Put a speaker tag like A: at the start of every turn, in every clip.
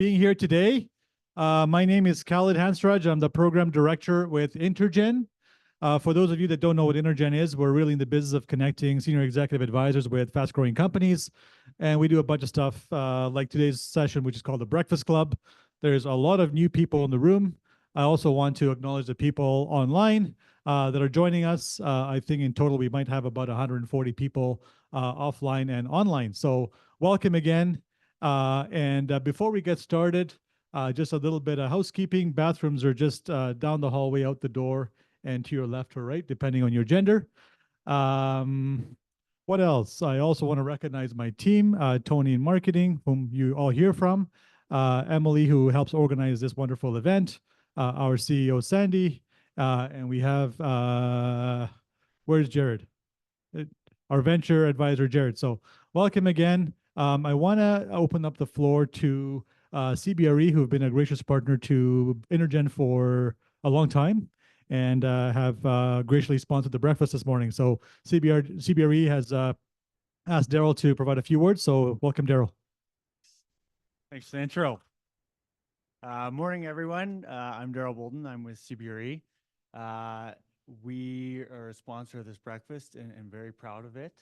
A: being here today. My name is Khalid Hansraj. I'm the program director with InterGen. For those of you that don't know what InterGen is, we're really in the business of connecting senior executive advisors with fast-growing companies. And we do a bunch of stuff like today's session, which is called the Breakfast Club. There's a lot of new people in the room. I also want to acknowledge the people online that are joining us. I think in total, we might have about 140 people offline and online. So welcome again. Before we get started, just a little bit of housekeeping. Bathrooms are just down the hallway out the door and to your left or right, depending on your gender. What else? I also want to recognize my team, Tony in marketing, whom you all hear from, Emily, who helps organize this wonderful event, our CEO, Sandy, and we have, where's Jared? Our venture advisor, Jared. So welcome again. I want to open up the floor to CBRE, who have been a gracious partner to InterGen for a long time and have graciously sponsored the breakfast this morning. So CBRE has asked Daryl to provide a few words. So welcome, Daryl.
B: Thanks for the intro. Morning, everyone. I'm Daryl Bolden. I'm with CBRE. We are a sponsor of this breakfast and very proud of it.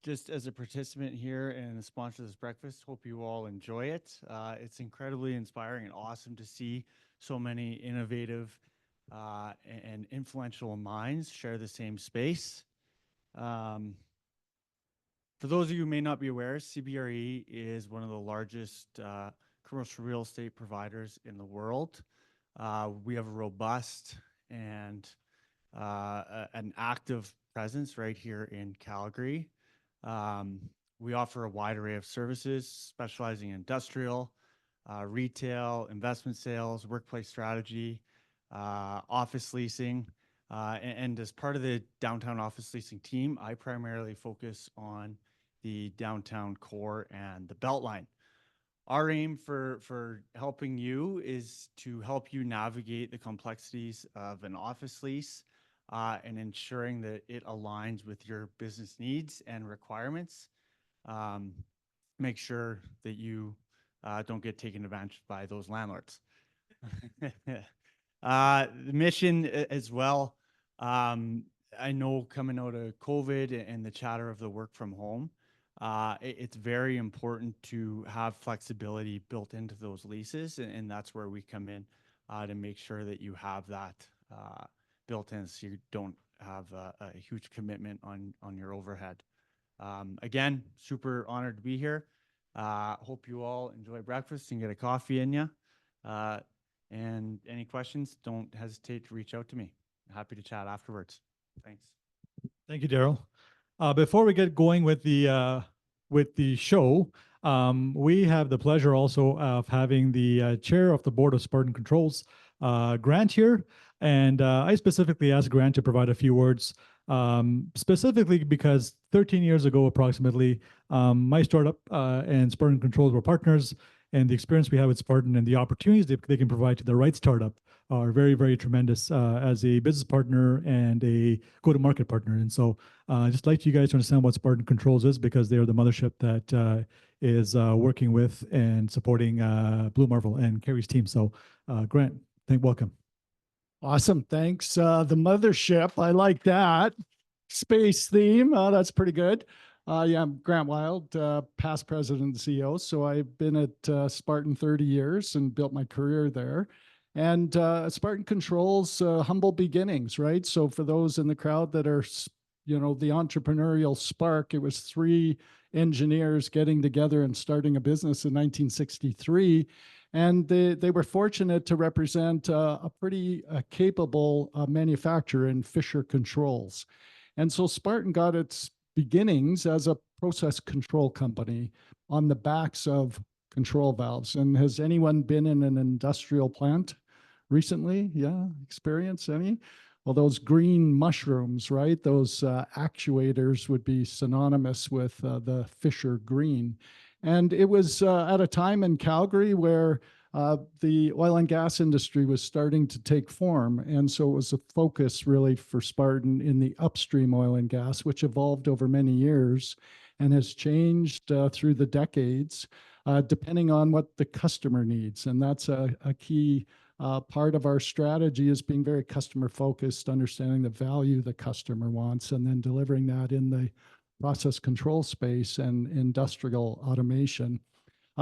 B: Just as a participant here and a sponsor of this breakfast, hope you all enjoy it. It's incredibly inspiring and awesome to see so many innovative and influential minds share the same space. For those of you who may not be aware, CBRE is one of the largest commercial real estate providers in the world. We have a robust and an active presence right here in Calgary. We offer a wide array of services, specializing in industrial, retail, investment sales, workplace strategy, office leasing. And as part of the downtown office leasing team, I primarily focus on the downtown core and the Beltline. Our aim for helping you is to help you navigate the complexities of an office lease and ensuring that it aligns with your business needs and requirements. Make sure that you don't get taken advantage of by those landlords. The mission as well, I know coming out of COVID and the chatter of the work from home, it's very important to have flexibility built into those leases, and that's where we come in to make sure that you have that built in so you don't have a huge commitment on your overhead. Again, super honored to be here. Hope you all enjoy breakfast and get a coffee in you. And any questions, don't hesitate to reach out to me. Happy to chat afterwards. Thanks.
A: Thank you, Daryl. Before we get going with the show, we have the pleasure also of having the chair of the board of Spartan Controls, Grant, here. And I specifically asked Grant to provide a few words, specifically because 13 years ago, approximately, my startup and Spartan Controls were partners, and the experience we have with Spartan and the opportunities they can provide to the right startup are very, very tremendous as a business partner and a go-to-market partner. And so I'd just like you guys to understand what Spartan Controls is, because they are the mothership that is working with and supporting BlueMarvel and Keri's team. So Grant, welcome.
C: Awesome. Thanks. The mothership. I like that. Space theme. That's pretty good. Yeah, I'm Grant Wild, past president and CEO. So I've been at Spartan 30 years and built my career there. And Spartan Controls, humble beginnings, right? So for those in the crowd that are, the entrepreneurial spark, it was 3 engineers getting together and starting a business in 1963. And they were fortunate to represent a pretty capable manufacturer in Fisher Controls. And so Spartan got its beginnings as a process control company on the backs of control valves. And has anyone been in an industrial plant recently? Yeah, experience any? Well, those green mushrooms, right? Those actuators would be synonymous with the Fisher green. And it was at a time in Calgary where the oil and gas industry was starting to take form. And so it was a focus really for Spartan in the upstream oil and gas, which evolved over many years and has changed through the decades. depending on what the customer needs. And that's a key part of our strategy, is being very customer focused, understanding the value the customer wants, and then delivering that in the process control space and industrial automation.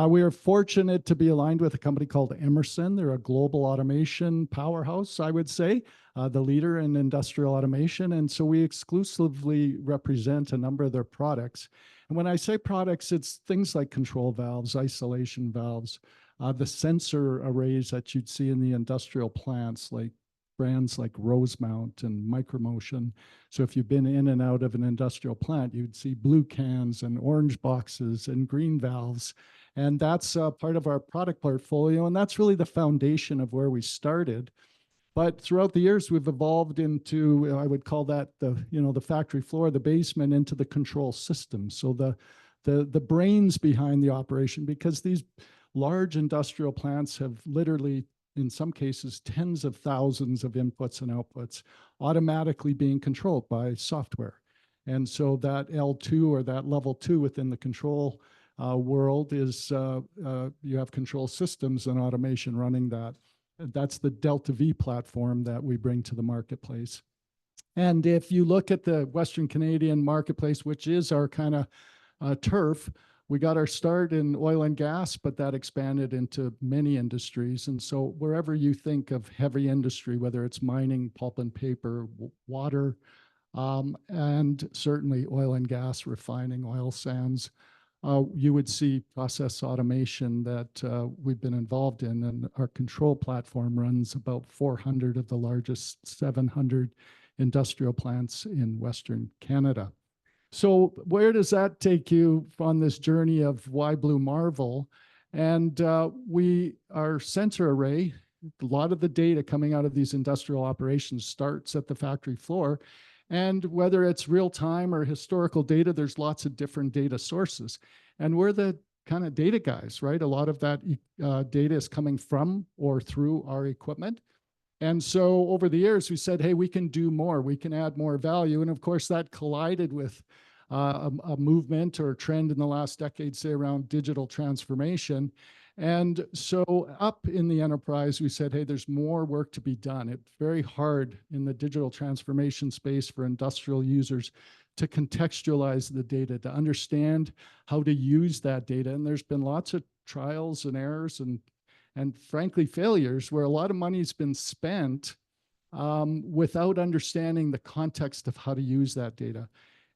C: We are fortunate to be aligned with a company called Emerson. They're a global automation powerhouse, I would say, the leader in industrial automation. And so we exclusively represent a number of their products. And when I say products, it's things like control valves, isolation valves, the sensor arrays that you'd see in the industrial plants, like brands like Rosemount and Micromotion. So if you've been in and out of an industrial plant, you'd see blue cans and orange boxes and green valves. And that's part of our product portfolio. And that's really the foundation of where we started. But throughout the years, we've evolved into, I would call that the factory floor, the basement, into the control system. So the brains behind the operation, because these large industrial plants have literally, in some cases, tens of thousands of inputs and outputs automatically being controlled by software. And so that L2, or that level 2 within the control world, is you have control systems and automation running that. That's the Delta V platform that we bring to the marketplace. And if you look at the Western Canadian marketplace, which is our kind of turf, we got our start in oil and gas, but that expanded into many industries. And so wherever you think of heavy industry, whether it's mining, pulp and paper, water, and certainly oil and gas, refining, oil sands, you would see process automation that we've been involved in. And our control platform runs about 400 of the largest 700 industrial plants in Western Canada. So where does that take you on this journey of why BlueMarvel? And our sensor array, a lot of the data coming out of these industrial operations starts at the factory floor. And whether it's real time or historical data, there's lots of different data sources. And we're the kind of data guys, right? A lot of that data is coming from or through our equipment. And so over the years, we said, hey, we can do more. We can add more value. And of course, that collided with a movement or trend in the last decade, say, around digital transformation. And so up in the enterprise, we said, hey, there's more work to be done. It's very hard in the digital transformation space for industrial users to contextualize the data, to understand how to use that data. And there's been lots of trials and errors and frankly, failures where a lot of money's been spent without understanding the context of how to use that data.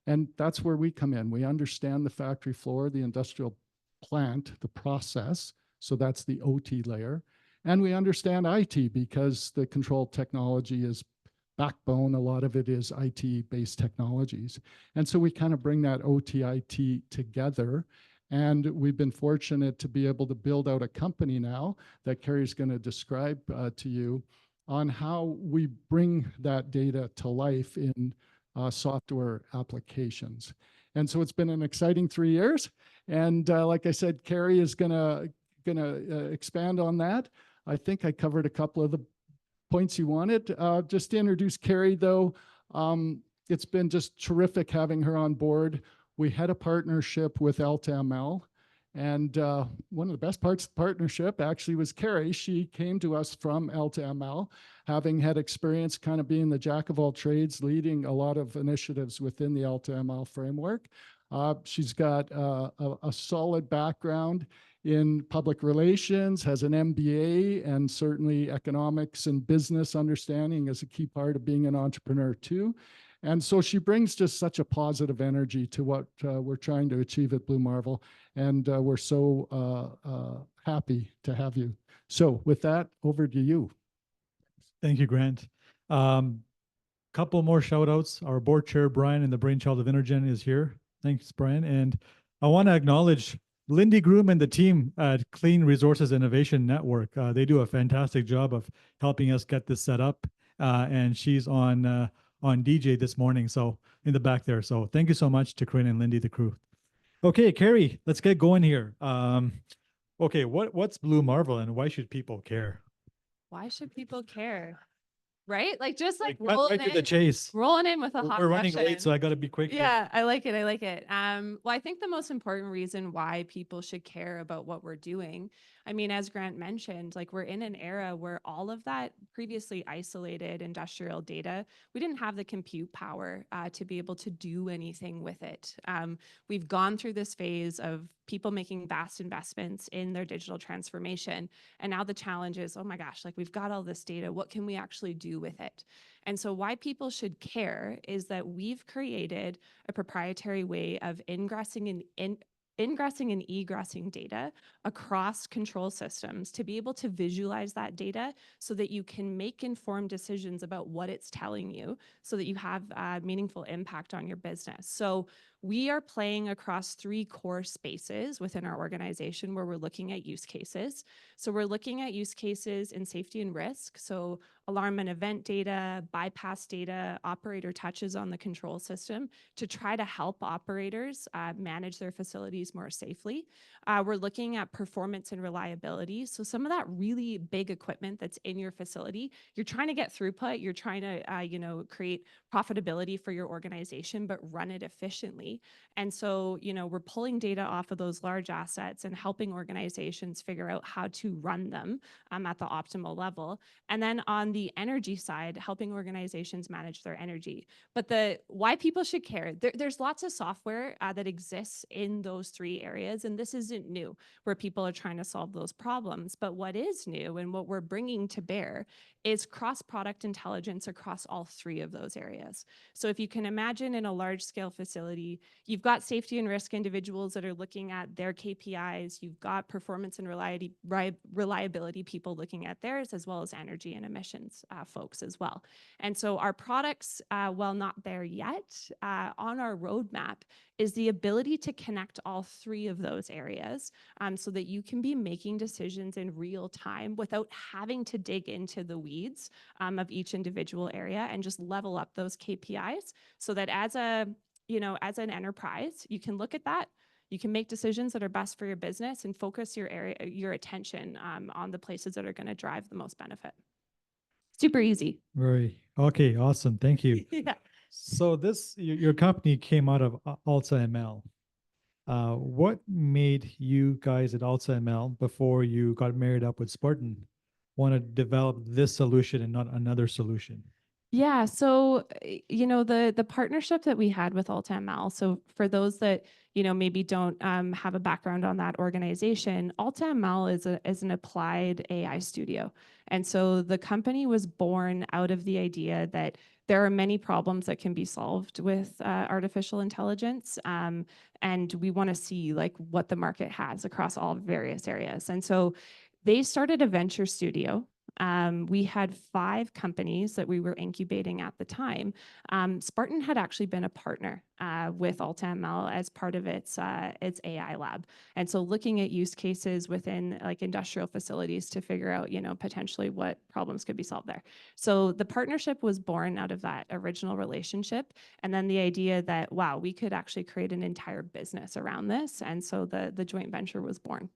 C: And that's where we come in. We understand the factory floor, the industrial plant, the process. So that's the OT layer. And we understand IT, because the control technology is backbone. A lot of it is IT-based technologies. And so we kind of bring that OT, IT together. And we've been fortunate to be able to build out a company now that Keri's going to describe to you on how we bring that data to life in software applications. And so it's been an exciting 3 years. And like I said, Keri is gonna expand on that. I think I covered a couple of the points you wanted. Just to introduce Keri, though, it's been just terrific having her on board. We had a partnership with AltaML. And one of the best parts of the partnership actually was Keri. She came to us from AltaML, having had experience kind of being the jack of all trades, leading a lot of initiatives within the AltaML framework. She's got a solid background in public relations, has an MBA, and certainly economics and business understanding is a key part of being an entrepreneur too. And so she brings just such a positive energy to what we're trying to achieve at BlueMarvel. And we're so happy to have you. So with that, over to you.
A: Thank you, Grant. Couple more shout outs. Our board chair, Brian, and the brainchild of InterGen is here. Thanks, Brian. And I want to acknowledge Lindy Groom and the team at Clean Resources Innovation Network. They do a fantastic job of helping us get this set up. And she's on DJ this morning, so in the back there. So thank you so much to Corinne and Lindy, the crew. Okay, Keri, let's get going here. Okay, what's BlueMarvel and why should people care?
D: Why should people care? right? Like just like
A: Cut
D: rolling
A: right to the
D: in,
A: chase.
D: rolling in with a hot
A: We're running
D: question.
A: late, so I got to be quick here.
D: Yeah, I like it. I like it. Well, I think the most important reason why people should care about what we're doing, I mean, as Grant mentioned, like we're in an era where all of that previously isolated industrial data, we didn't have the compute power to be able to do anything with it. We've gone through this phase of people making vast investments in their digital transformation. And now the challenge is, oh my gosh, like we've got all this data. What can we actually do with it? And so why people should care is that we've created a proprietary way of ingressing and egressing data across control systems to be able to visualize that data so that you can make informed decisions about what it's telling you so that you have meaningful impact on your business. So we are playing across 3 core spaces within our organization where we're looking at use cases. So we're looking at use cases in safety and risk. So alarm and event data, bypass data, operator touches on the control system to try to help operators manage their facilities more safely. We're looking at performance and reliability. So some of that really big equipment that's in your facility, you're trying to get throughput, you're trying to create profitability for your organization, but run it efficiently. And so, we're pulling data off of those large assets and helping organizations figure out how to run them at the optimal level. And then on the energy side, helping organizations manage their energy. But why people should care, there's lots of software that exists in those 3 areas, and this isn't new, where people are trying to solve those problems. But what is new and what we're bringing to bear is cross-product intelligence across all 3 of those areas. So if you can imagine in a large-scale facility, you've got safety and risk individuals that are looking at their KPIs, you've got performance and reliability people looking at theirs, as well as energy and emissions folks as well. And so our products, while not there yet, on our roadmap is the ability to connect all 3 of those areas so that you can be making decisions in real time without having to dig into the weeds of each individual area, and just level up those KPIs so that as an enterprise, you can look at that, you can make decisions that are best for your business and focus your attention on the places that are going to drive the most benefit. Super easy.
A: Okay, awesome. Thank you.
D: Yeah.
A: So your company came out of AltaML. What made you guys at AltaML, before you got married up with Spartan, want to develop this solution and not another solution?
D: Yeah, so the partnership that we had with AltaML. So for those that maybe don't have a background on that organization, AltaML is an applied AI studio, and so the company was born out of the idea that there are many problems that can be solved with artificial intelligence, and we want to see like what the market has across all various areas. And so they started a venture studio. We had 5 companies that we were incubating at the time. Spartan had actually been a partner with AltaML as part of its AI lab. And so looking at use cases within like industrial facilities to figure out, potentially what problems could be solved there. So the partnership was born out of that original relationship. And then the idea that, wow, we could actually create an entire business around this. And so the joint venture was born.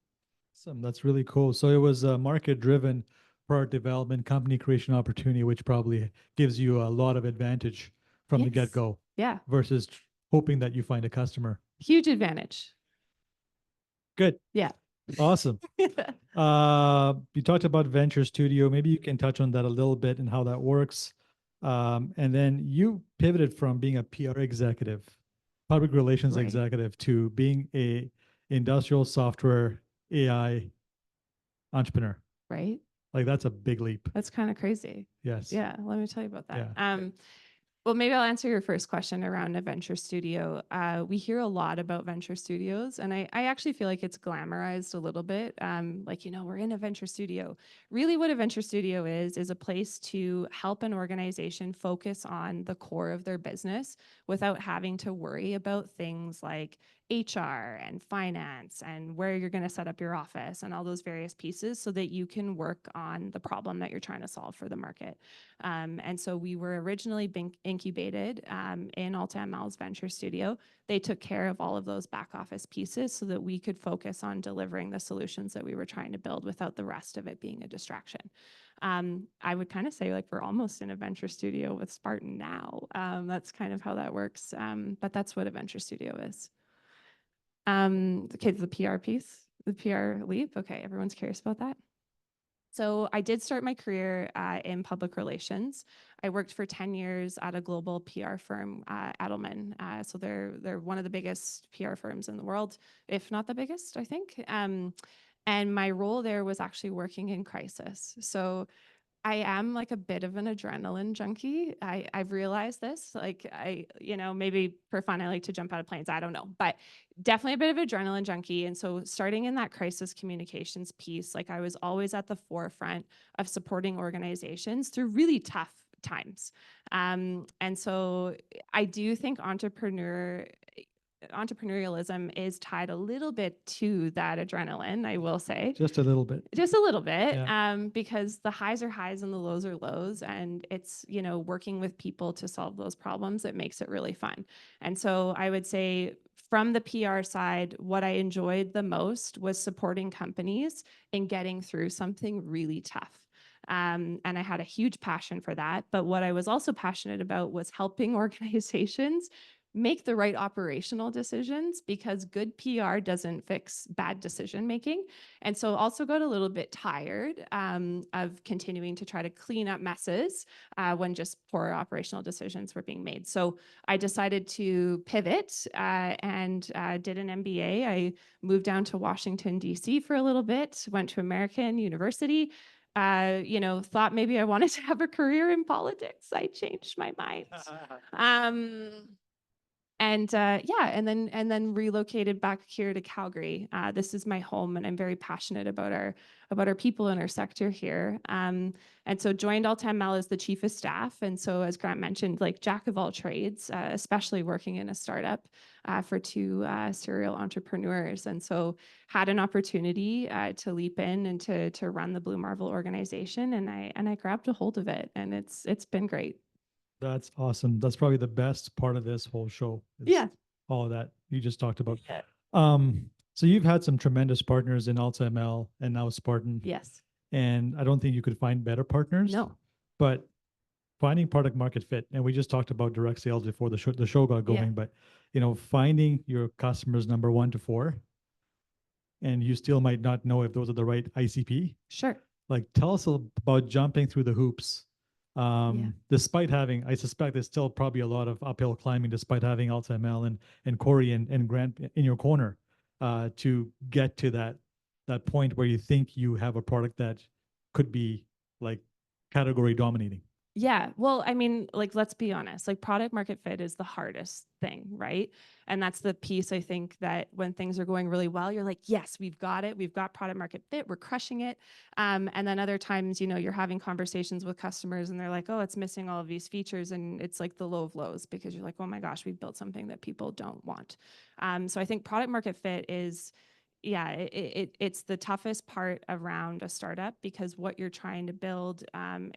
A: Awesome. That's really cool. So it was a market-driven product development, company creation opportunity, which probably gives you a lot of advantage from the
D: Yes.
A: get-go
D: Yeah,
A: versus hoping that you find a customer.
D: huge advantage.
A: Good.
D: Yeah.
A: Awesome. You talked about Venture Studio. Maybe you can touch on that a little bit and how that works. And then you pivoted from being a PR executive, public relations
D: Right.
A: executive, to being a industrial software AI entrepreneur.
D: Right.
A: Like that's a big leap.
D: That's kind of crazy.
A: Yes.
D: Yeah, let me tell you about that.
A: Yeah.
D: Well, maybe I'll answer your first question around a venture studio. We hear a lot about venture studios, and I actually feel like it's glamorized a little bit. We're in a venture studio. Really, what a venture studio is a place to help an organization focus on the core of their business without having to worry about things like HR and finance and where you're going to set up your office and all those various pieces so that you can work on the problem that you're trying to solve for the market. And so we were originally being incubated in AltaML's venture studio. They took care of all of those back office pieces so that we could focus on delivering the solutions that we were trying to build without the rest of it being a distraction. I would kind of say like we're almost in a venture studio with Spartan now. That's kind of how that works. But that's what a venture studio is. Okay, the PR piece, the PR leap. Okay, everyone's curious about that. So I did start my career in public relations. I worked for 10 years at a global PR firm, Edelman. So they're one of the biggest PR firms in the world, if not the biggest, I think. And my role there was actually working in crisis. So I am like a bit of an adrenaline junkie. I've realized this. Like maybe for fun, I like to jump out of planes. I don't know, but definitely a bit of adrenaline junkie. And so starting in that crisis communications piece, like I was always at the forefront of supporting organizations through really tough times. And so I do think entrepreneurialism is tied a little bit to that adrenaline, I will say.
A: Just a little bit.
D: Just a little bit,
A: Yeah.
D: because the highs are highs and the lows are lows, and it's, working with people to solve those problems that makes it really fun. And so I would say from the PR side, what I enjoyed the most was supporting companies in getting through something really tough. And I had a huge passion for that. But what I was also passionate about was helping organizations make the right operational decisions, because good PR doesn't fix bad decision making. And so also got a little bit tired of continuing to try to clean up messes when just poor operational decisions were being made. So I decided to pivot and did an MBA. I moved down to Washington, D.C. for a little bit, went to American University. Thought maybe I wanted to have a career in politics. I changed my mind. And then relocated back here to Calgary. This is my home, and I'm very passionate about our people in our sector here. And so joined AltaML as the chief of staff. And so, as Grant mentioned, like jack of all trades, especially working in a startup for two serial entrepreneurs. And so had an opportunity to leap in and to run the BlueMarvel organization, and I grabbed a hold of it, and it's been great.
A: That's awesome. That's probably the best part of this whole show.
D: Yeah.
A: All of that you just talked about.
D: Yeah.
A: So you've had some tremendous partners in AltaML and now Spartan.
D: Yes.
A: And I don't think you could find better partners.
D: No.
A: But finding product market fit, and we just talked about direct sales before the show got going, but finding your customers number 1 to 4, and you still might not know if those are the right ICP.
D: Sure.
A: Like, tell us about jumping through the hoops. Despite having, I suspect there's still probably a lot of uphill climbing, despite having AltaML and Keri and Grant in your corner, to get to that point where you think you have a product that could be like category dominating.
D: Yeah. Well, I mean, like, let's be honest, like product market fit is the hardest thing, right? And that's the piece I think that when things are going really well, you're like, yes, we've got it. We've got product market fit. We're crushing it. And then other times, you're having conversations with customers and they're like, oh, it's missing all of these features. And it's like the low of lows, because you're like, oh my gosh, we've built something that people don't want. So I think product market fit is, it's the toughest part around a startup, because what you're trying to build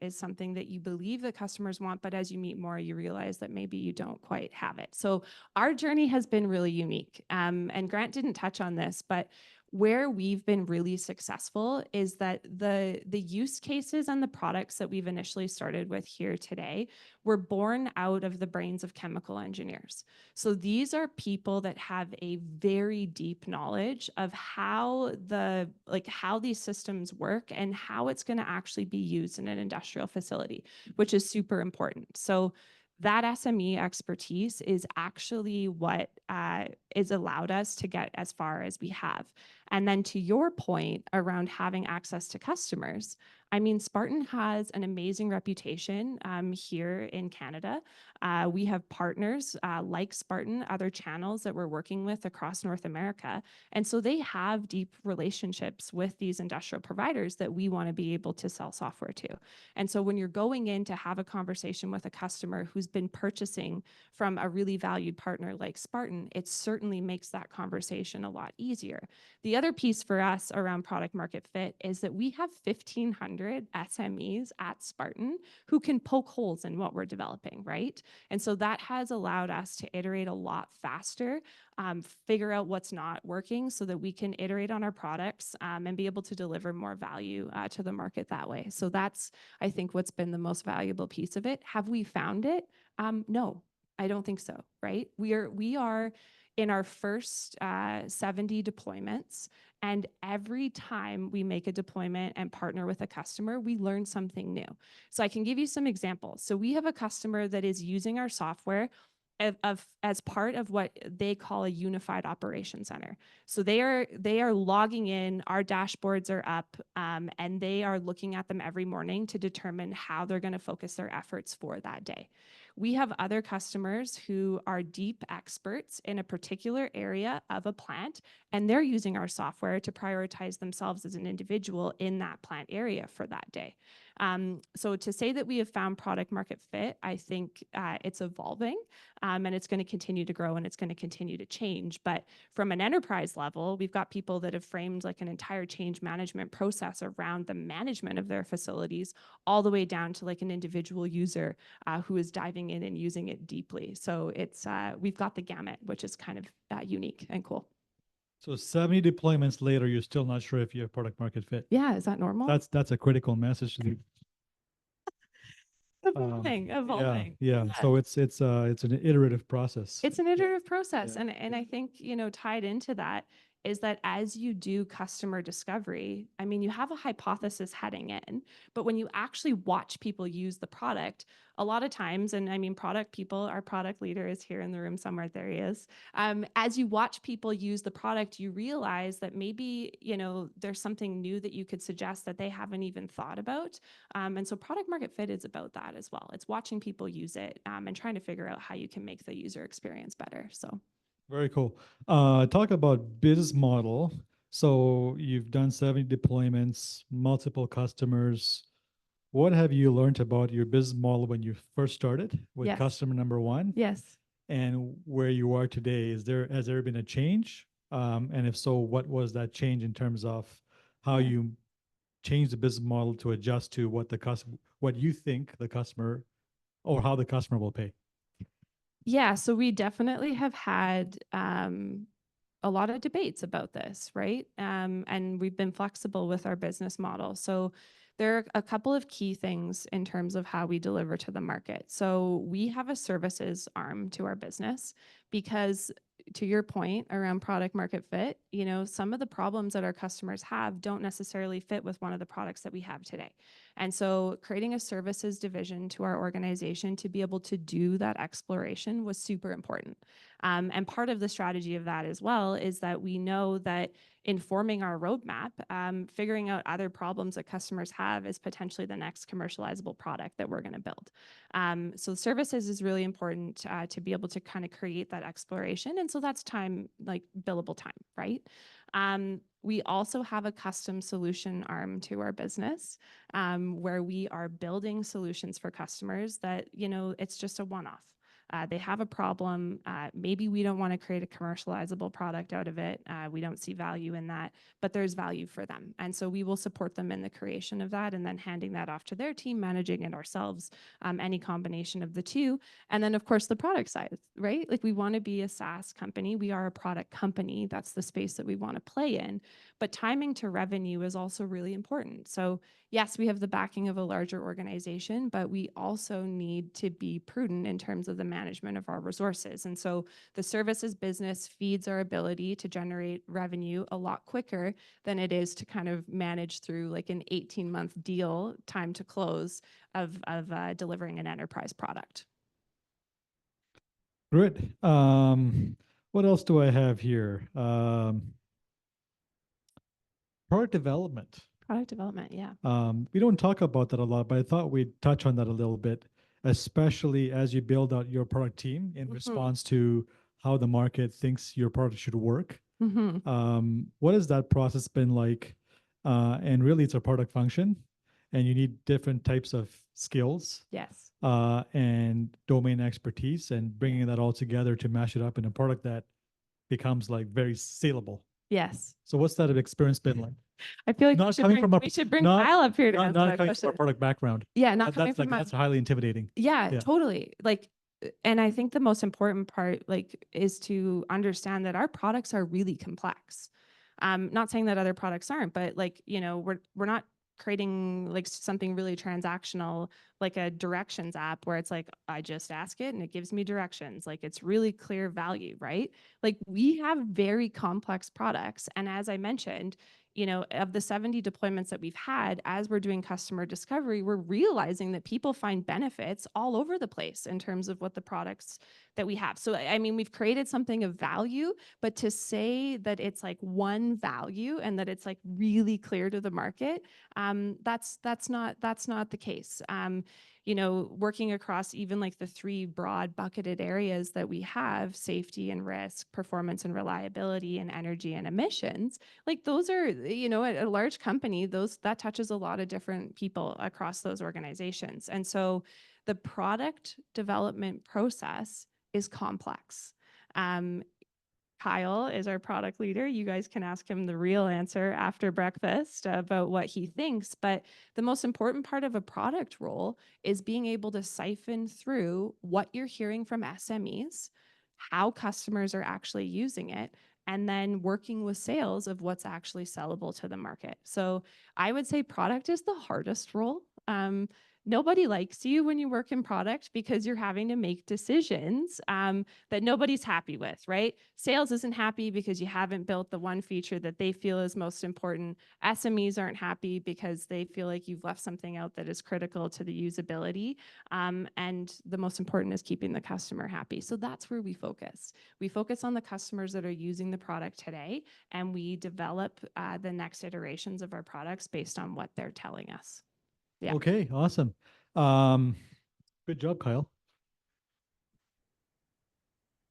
D: is something that you believe the customers want, but as you meet more, you realize that maybe you don't quite have it. So our journey has been really unique. And Grant didn't touch on this, but where we've been really successful is that the use cases and the products that we've initially started with here today were born out of the brains of chemical engineers. So these are people that have a very deep knowledge of how these systems work and how it's going to actually be used in an industrial facility, which is super important. So that SME expertise is actually what is allowed us to get as far as we have. And then to your point around having access to customers, I mean, Spartan has an amazing reputation here in Canada. We have partners like Spartan, other channels that we're working with across North America. And so they have deep relationships with these industrial providers that we want to be able to sell software to. And so when you're going in to have a conversation with a customer who's been purchasing from a really valued partner like Spartan, it certainly makes that conversation a lot easier. The other piece for us around product market fit is that we have 1,500 SMEs at Spartan who can poke holes in what we're developing, right? And so that has allowed us to iterate a lot faster, figure out what's not working so that we can iterate on our products and be able to deliver more value to the market that way. So that's, I think, what's been the most valuable piece of it. Have we found it? No, I don't think so, right? We are in our first 70 deployments, and every time we make a deployment and partner with a customer, we learn something new. So I can give you some examples. So we have a customer that is using our software as part of what they call a unified operation center. So they are logging in, our dashboards are up, and they are looking at them every morning to determine how they're going to focus their efforts for that day. We have other customers who are deep experts in a particular area of a plant, and they're using our software to prioritize themselves as an individual in that plant area for that day. So to say that we have found product market fit, I think it's evolving and it's going to continue to grow and it's going to continue to change. But from an enterprise level, we've got people that have framed like an entire change management process around the management of their facilities, all the way down to like an individual user who is diving in and using it deeply. So it's we've got the gamut, which is kind of unique and cool.
A: So 70 deployments later, you're still not sure if you have product market fit.
D: Yeah, is that normal?
A: That's a critical message to the
D: evolving.
A: Yeah. So it's an iterative process.
D: It's an iterative process.
A: Yeah.
D: And I think, you know, tied into that is that as you do customer discovery, I mean, you have a hypothesis heading in, but when you actually watch people use the product, a lot of times, and I mean, product people, our product leader is here in the room somewhere, there he is. As you watch people use the product, you realize that maybe, you know, there's something new that you could suggest that they haven't even thought about. And so product market fit is about that as well. It's watching people use it and trying to figure out how you can make the user experience better. So.
A: Very cool. Talk about business model. So you've done 70 deployments, multiple customers. What have you learned about your business model when you first started with
D: Yes.
A: customer number one?
D: Yes.
A: And where you are today? Has there been a change? And if so, what was that change in terms of how you changed the business model to adjust to what you think the customer or how the customer will pay?
D: Yeah, so we definitely have had a lot of debates about this, right? And we've been flexible with our business model. So there are a couple of key things in terms of how we deliver to the market. So we have a services arm to our business because, to your point around product market fit, you know, some of the problems that our customers have don't necessarily fit with one of the products that we have today. And so creating a services division to our organization to be able to do that exploration was super important. And part of the strategy of that as well is that we know that informing our roadmap, figuring out other problems that customers have is potentially the next commercializable product that we're going to build. So services is really important to be able to kind of create that exploration. And so that's time, like billable time, right? We also have a custom solution arm to our business where we are building solutions for customers that, you know, it's just a one-off. They have a problem. Maybe we don't want to create a commercializable product out of it. We don't see value in that, but there's value for them. And so we will support them in the creation of that and then handing that off to their team, managing it ourselves, any combination of the two. And then, of course, the product side, right? Like we want to be a SaaS company. We are a product company. That's the space that we want to play in. But timing to revenue is also really important. So yes, we have the backing of a larger organization, but we also need to be prudent in terms of the management of our resources. And so the services business feeds our ability to generate revenue a lot quicker than it is to kind of manage through like an 18-month deal time to close of delivering an enterprise product.
A: Great. What else do I have here? Product development.
D: Product development, yeah.
A: We don't talk about that a lot, but I thought we'd touch on that a little bit, especially as you build out your product team in response to how the market thinks your product should work. What has that process been like? And really, it's a product function, and you need different types of skills
D: Yes.
A: and domain expertise, and bringing that all together to mash it up in a product that becomes like very saleable.
D: Yes.
A: So, what's that experience been like?
D: I feel like
A: Not coming from a
D: we should bring
A: not
D: Kyle up here to answer
A: not
D: that
A: coming
D: question.
A: from a product background.
D: Yeah, not coming
A: That's like
D: from
A: that's highly intimidating.
D: Yeah,
A: Yeah.
D: totally. Like, and I think the most important part, like, is to understand that our products are really complex. Not saying that other products aren't, but like, you know, we're not creating like something really transactional, like a directions app where it's like, I just ask it and it gives me directions. Like, it's really clear value, right? Like, we have very complex products. And as I mentioned, you know, of the 70 deployments that we've had, as we're doing customer discovery, we're realizing that people find benefits all over the place in terms of what the products that we have. So, I mean, we've created something of value, but to say that it's like one value and that it's like really clear to the market, that's not the case. You know, working across even like the three broad bucketed areas that we have: safety and risk, performance and reliability, and energy and emissions. Like, those are, you know, at a large company, that touches a lot of different people across those organizations. And so the product development process is complex. Kyle is our product leader. You guys can ask him the real answer after breakfast about what he thinks. But the most important part of a product role is being able to siphon through what you're hearing from SMEs, how customers are actually using it, and then working with sales of what's actually sellable to the market. So I would say product is the hardest role. Nobody likes you when you work in product because you're having to make decisions that nobody's happy with, right? Sales isn't happy because you haven't built the one feature that they feel is most important. SMEs aren't happy because they feel like you've left something out that is critical to the usability. And the most important is keeping the customer happy. So that's where we focus. We focus on the customers that are using the product today, and we develop the next iterations of our products based on what they're telling us. Yeah.
A: Okay, awesome. Good job, Kyle.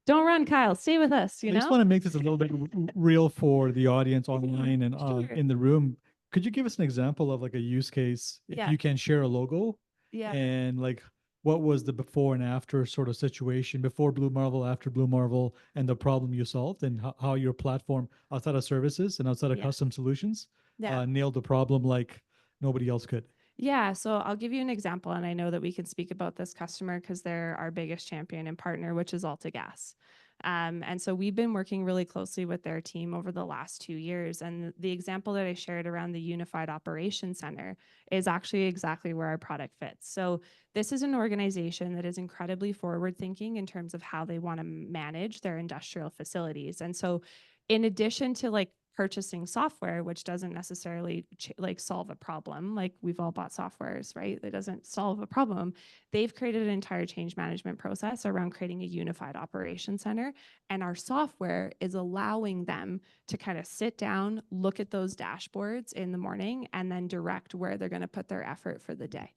D: Don't run, Kyle. Stay with us,
A: I
D: you
A: just
D: know?
A: want to make this a little bit real for the audience online and
D: Sure.
A: in the room. Could you give us an example of like a use case, if
D: Yeah.
A: you can share a logo,
D: Yeah.
A: and like what was the before and after sort of situation, before BlueMarvel, after BlueMarvel, and the problem you solved, and how your platform outside of services and outside of
D: Yeah.
A: custom solutions
D: Yeah.
A: nailed the problem like nobody else could?
D: Yeah, so I'll give you an example, and I know that we can speak about this customer because they're our biggest champion and partner, which is AltaGas. And so we've been working really closely with their team over the last 2 years. And the example that I shared around the Unified Operations Center is actually exactly where our product fits. So this is an organization that is incredibly forward thinking in terms of how they want to manage their industrial facilities. And so in addition to like purchasing software, which doesn't necessarily like solve a problem. Like, we've all bought softwares, right? That doesn't solve a problem. They've created an entire change management process around creating a unified operation center. And our software is allowing them to kind of sit down, look at those dashboards in the morning, and then direct where they're going to put their effort for the day.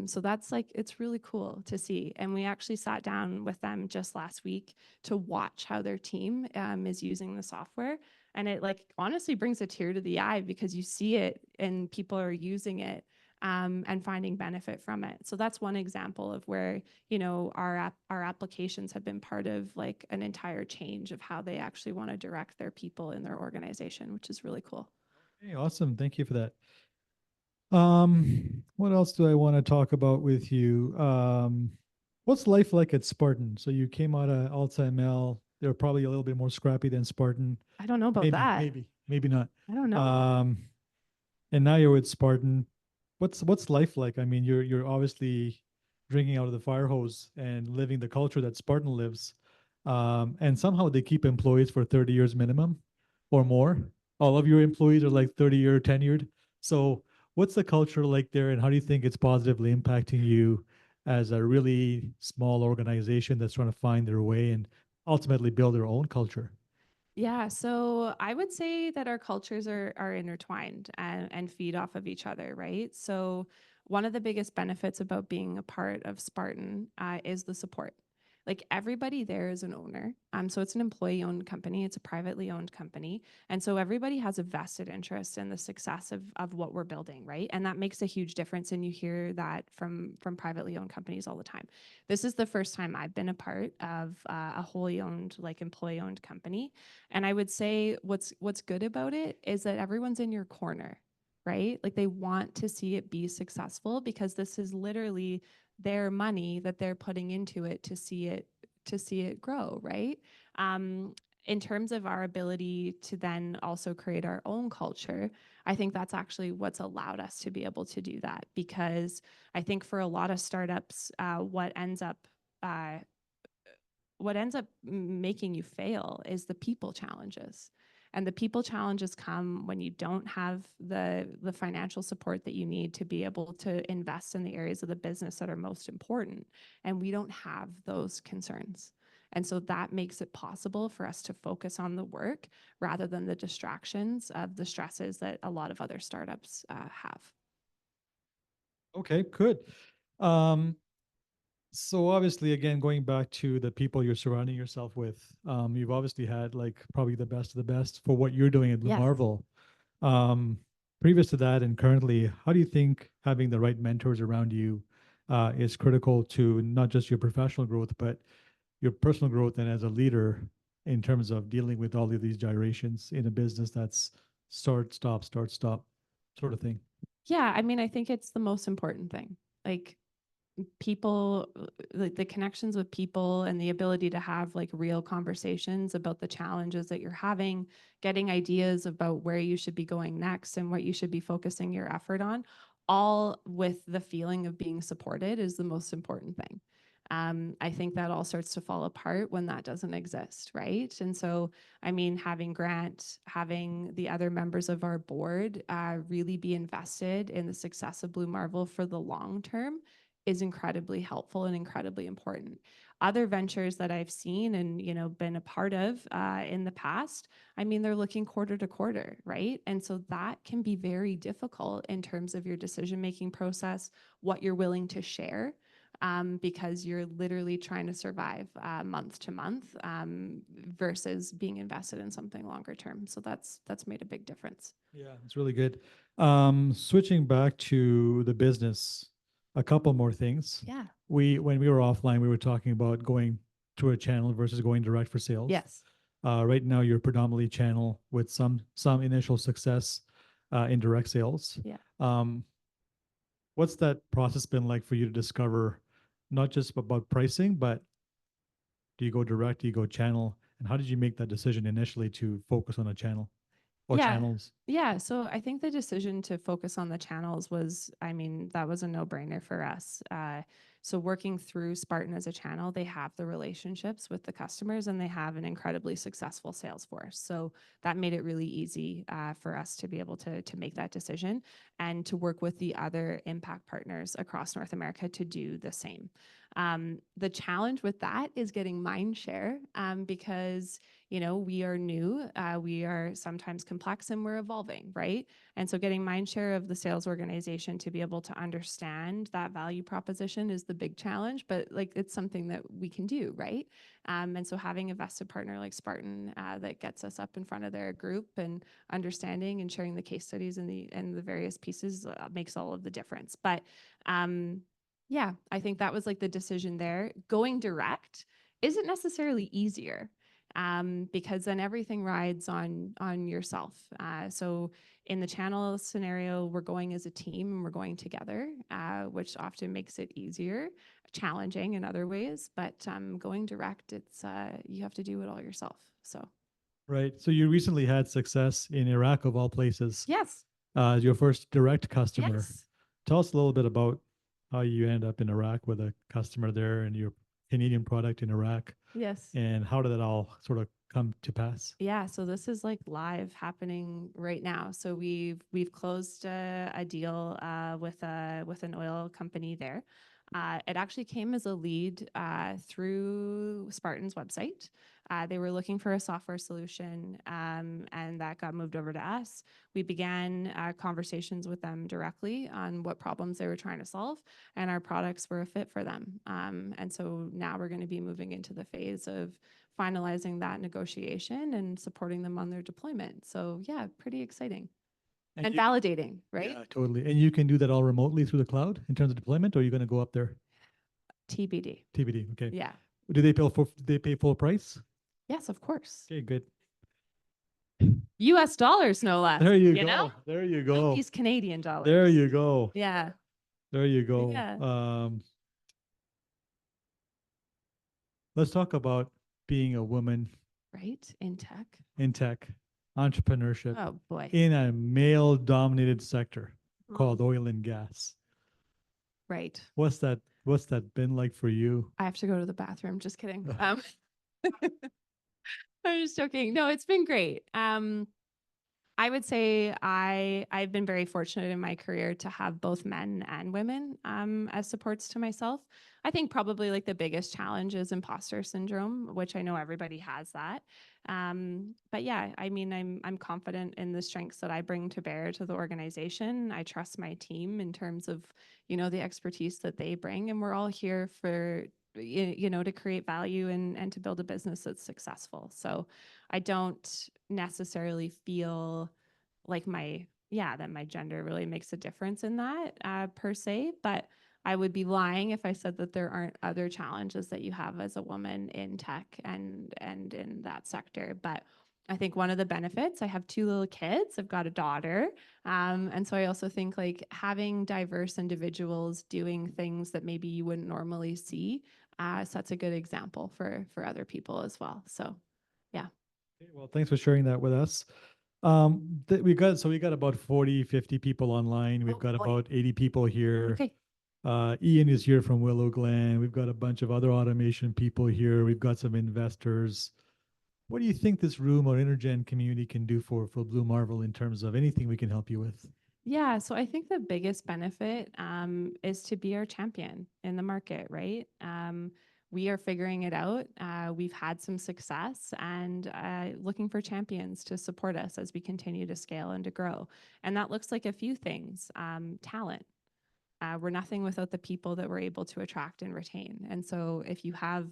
D: So that's like, it's really cool to see. And we actually sat down with them just last week to watch how their team is using the software. And it like honestly brings a tear to the eye because you see it and people are using it and finding benefit from it. So that's one example of where, you know, our applications have been part of like an entire change of how they actually want to direct their people in their organization, which is really cool.
A: Okay, awesome. Thank you for that. What else do I want to talk about with you? What's life like at Spartan? So you came out of AltaML. They're probably a little bit more scrappy than Spartan.
D: I don't know about that.
A: Maybe not.
D: I don't know.
A: And now you're with Spartan. What's life like? I mean, you're obviously drinking out of the fire hose and living the culture that Spartan lives. And somehow they keep employees for 30 years minimum or more. All of your employees are like 30-year tenured. So what's the culture like there, and how do you think it's positively impacting you as a really small organization that's trying to find their way and ultimately build their own culture?
D: Yeah, so I would say that our cultures are intertwined and feed off of each other, right? So one of the biggest benefits about being a part of Spartan is the support. Like everybody there is an owner. So it's an employee-owned company. It's a privately owned company, and so everybody has a vested interest in the success of what we're building, right? And that makes a huge difference. And you hear that from privately owned companies all the time. This is the first time I've been a part of a wholly owned, like employee-owned company, and I would say what's good about it is that everyone's in your corner, right? Like they want to see it be successful because this is literally their money that they're putting into it to see it grow, right? Um, in terms of our ability to then also create our own culture, I think that's actually what's allowed us to be able to do that because I think for a lot of startups, uh, what ends up making you fail is the people challenges. And the people challenges come when you don't have the financial support that you need to be able to invest in the areas of the business that are most important. And we don't have those concerns. And so that makes it possible for us to focus on the work rather than the distractions of the stresses that a lot of other startups have.
A: Okay, good. Um, so obviously, again, going back to the people you're surrounding yourself with, you've obviously had like probably the best of the best for what you're doing at
D: Yes.
A: BlueMarvel. Um, Previous to that and currently, how do you think having the right mentors around you is critical to not just your professional growth, but your personal growth and as a leader in terms of dealing with all of these gyrations in a business that's start, stop sort of thing?
D: Yeah, I mean, I think it's the most important thing. Like people, like the connections with people and the ability to have like real conversations about the challenges that you're having, getting ideas about where you should be going next and what you should be focusing your effort on, all with the feeling of being supported is the most important thing. I think that all starts to fall apart when that doesn't exist, right? And so, I mean, having Grant, having the other members of our board really be invested in the success of BlueMarvel for the long term is incredibly helpful and incredibly important. Other ventures that I've seen and been a part of in the past, I mean, they're looking quarter to quarter, right? And so that can be very difficult in terms of your decision making process, what you're willing to share. Because you're literally trying to survive month to month versus being invested in something longer term. So that's made a big difference.
A: Yeah, it's really good. Switching back to the business, a couple more things.
D: Yeah.
A: When we were offline, we were talking about going to a channel versus going direct for sales.
D: Yes.
A: Right now, you're predominantly channel with some initial success in direct sales.
D: Yeah.
A: What's that process been like for you to discover not just about pricing, but do you go direct, do you go channel, and how did you make that decision initially to focus on a channel or
D: Yeah.
A: channels?
D: Yeah. So I think the decision to focus on the channels was, I mean, that was a no brainer for us. So working through Spartan as a channel, they have the relationships with the customers and they have an incredibly successful sales force. So that made it really easy for us to be able to make that decision and to work with the other impact partners across North America to do the same. The challenge with that is getting mind share because we are new, we are sometimes complex, and we're evolving, right? And so getting mind share of the sales organization to be able to understand that value proposition is the big challenge, but like it's something that we can do, right? And so having a vested partner like Spartan that gets us up in front of their group and understanding and sharing the case studies and the various pieces makes all of the difference. But yeah, I think that was like the decision there. Going direct isn't necessarily easier because then everything rides on yourself. So in the channel scenario, we're going as a team and we're going together, which often makes it easier, challenging in other ways. But going direct, it's you have to do it all yourself. So
A: Right. So you recently had success in Iraq, of all places,
D: yes,
A: your first direct customer.
D: yes.
A: Tell us a little bit about how you end up in Iraq with a customer there and your Canadian product in Iraq,
D: Yes.
A: and how did that all sort of come to pass?
D: Yeah, so this is like live happening right now. So we've closed a deal with an oil company there. It actually came as a lead through Spartan's website. They were looking for a software solution, and that got moved over to us. We began conversations with them directly on what problems they were trying to solve, and our products were a fit for them. And so now we're going to be moving into the phase of finalizing that negotiation and supporting them on their deployment. So yeah, pretty exciting and
A: you-
D: validating, right?
A: Yeah, totally. And you can do that all remotely through the cloud in terms of deployment, or are you going to go up there?
D: TBD.
A: TBD. Okay.
D: Yeah.
A: Do they pay full price?
D: Yes, of course.
A: Okay, good.
D: US dollars, no less.
A: There you go.
D: Know?
A: There you
D: Not
A: go.
D: these Canadian dollars.
A: There you go.
D: Yeah.
A: There you go.
D: Yeah.
A: Let's talk about being a woman
D: Right. In tech.
A: in tech, entrepreneurship
D: Oh boy.
A: in a male-dominated sector
D: Mhm.
A: called oil and gas.
D: Right.
A: What's that been like for you?
D: I have to go to the bathroom. Just kidding. I'm just joking. No, it's been great. I would say I've been very fortunate in my career to have both men and women as supports to myself. I think probably like the biggest challenge is imposter syndrome, which I know everybody has that. But yeah, I mean, I'm confident in the strengths that I bring to bear to the organization. I trust my team in terms of, you know, the expertise that they bring, and we're all here for you know, to create value and to build a business that's successful. So I don't necessarily feel like that my gender really makes a difference in that per se, but I would be lying if I said that there aren't other challenges that you have as a woman in tech and in that sector. But I think one of the benefits, I have 2 little kids, I've got a daughter. And so I also think like having diverse individuals doing things that maybe you wouldn't normally see sets a good example for other people as well. So yeah.
A: Okay, well, thanks for sharing that with us. We got about 40, 50 people online. We've
D: Oh,
A: got
D: boy.
A: about 80 people here.
D: Okay.
A: Ian is here from Willow Glen. We've got a bunch of other automation people here. We've got some investors. What do you think this room or InterGen community can do for BlueMarvel in terms of anything we can help you with?
D: Yeah, so I think the biggest benefit is to be our champion in the market, right? We are figuring it out. We've had some success and looking for champions to support us as we continue to scale and to grow. And that looks like a few things. Talent. We're nothing without the people that we're able to attract and retain. And so if you have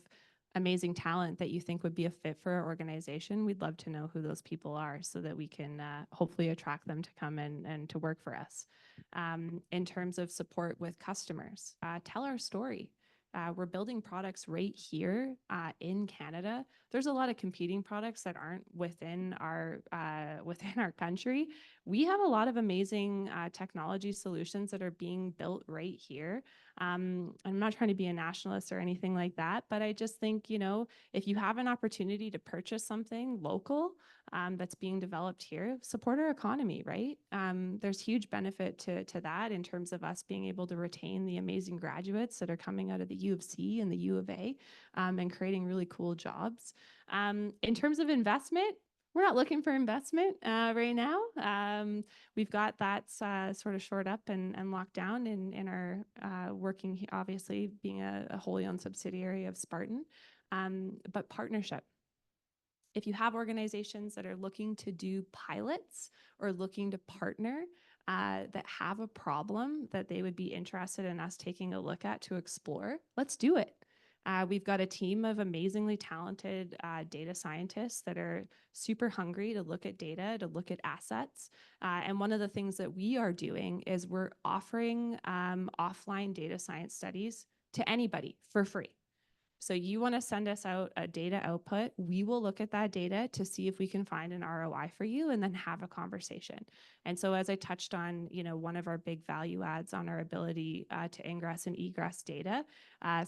D: amazing talent that you think would be a fit for our organization, we'd love to know who those people are so that we can hopefully attract them to come in and to work for us. In terms of support with customers, tell our story. We're building products right here in Canada. There's a lot of competing products that aren't within our country. We have a lot of amazing technology solutions that are being built right here. I'm not trying to be a nationalist or anything like that, but I just think, you know, if you have an opportunity to purchase something local that's being developed here, support our economy, right? There's huge benefit to that in terms of us being able to retain the amazing graduates that are coming out of the U of C and the U of A and creating really cool jobs. In terms of investment, we're not looking for investment right now. We've got that sort of shored up and locked down in our working, obviously being a wholly owned subsidiary of Spartan, but partnership. If you have organizations that are looking to do pilots or looking to partner that have a problem that they would be interested in us taking a look at to explore, let's do it. We've got a team of amazingly talented data scientists that are super hungry to look at data, to look at assets. And one of the things that we are doing is we're offering offline data science studies to anybody for free. So you want to send us out a data output. We will look at that data to see if we can find an ROI for you and then have a conversation. And so as I touched on, you know, one of our big value adds on our ability to ingress and egress data,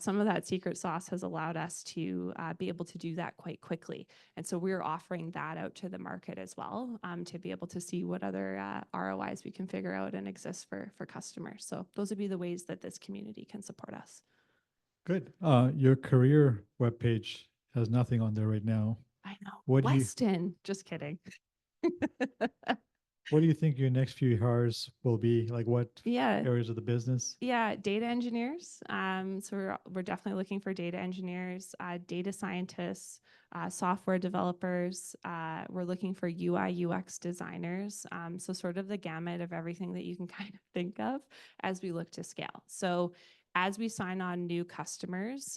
D: some of that secret sauce has allowed us to be able to do that quite quickly. And so we're offering that out to the market as well to be able to see what other ROIs we can figure out and exist for customers. So those would be the ways that this community can support us.
A: Good. Your career webpage has nothing on there right now.
D: I know.
A: What do you?
D: Weston. Just kidding.
A: what do you think your next few hires will be? Like what
D: Yeah.
A: areas of the business?
D: Yeah, data engineers. So we're definitely looking for data engineers, data scientists, software developers. We're looking for UI UX designers. So sort of the gamut of everything that you can kind of think of as we look to scale. So as we sign on new customers,